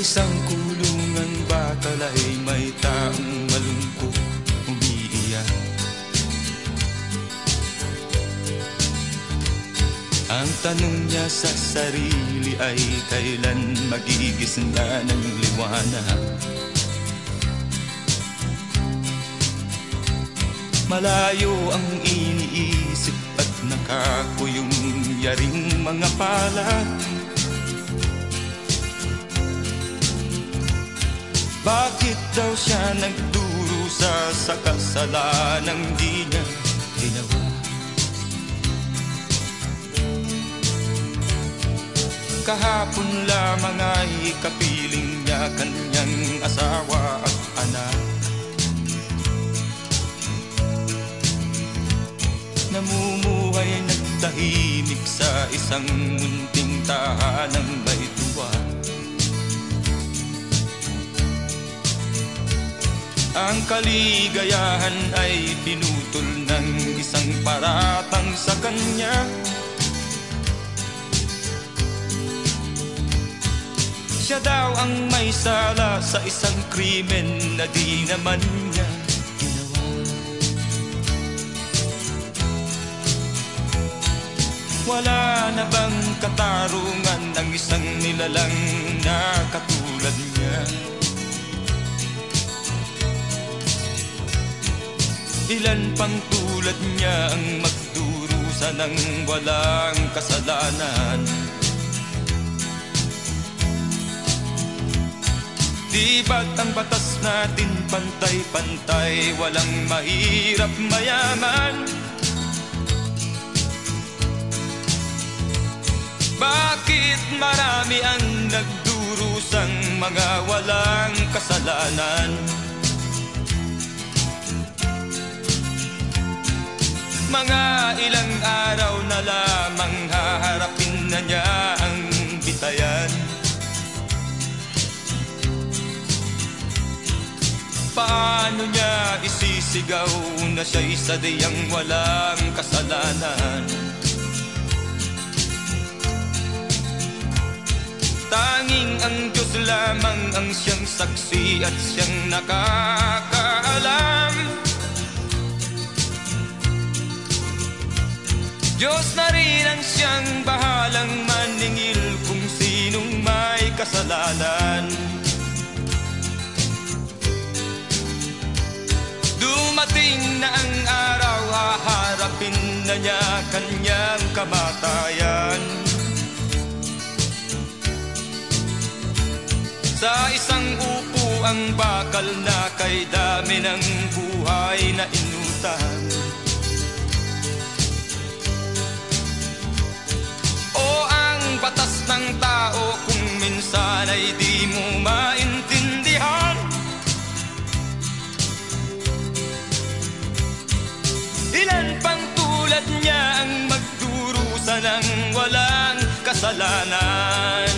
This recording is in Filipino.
isang kulungan bakal ay may taong malungkot umiiyak. Ang tanong niya sa sarili ay kailan magigising na ng liwanag. Malayo ang iniisip at nakakuyong yaring mga palad. Bakit daw siya nagdurusa sa kasalanang di niya ginawa? Kahapon lamang ay kapiling niya kanyang asawa at anak. Namumuhay nagtahimik sa isang munting tahanang may tuwa. Ang kaligayahan ay pinutol ng isang paratang sa kanya. Siya daw ang may sala sa isang krimen na di naman niya ginawa. Wala na bang katarungan ang isang nilalang na katulad niya? Ilan pang tulad niya ang magdurusa ng walang kasalanan? Di ba't ang batas natin pantay-pantay, walang mahirap mayaman? Bakit marami ang nagdurusang mga walang kasalanan? Mga ilang araw na lamang haharapin na niya ang bitayan. Paano niya isisigaw na siya'y sadyang walang kasalanan? Tanging ang Diyos lamang ang siyang saksi at siyang nakakaalam. Diyos na rin ang siyang bahalang maningil kung sinong may kasalanan. Dumating na ang araw, haharapin na niya kanyang kamatayan. Sa isang upo ang bakal na kay dami ng buhay na inutang. O ang batas ng tao kung minsan ay di mo maintindihan. Ilan pang tulad niya ang magdurusa ng walang kasalanan?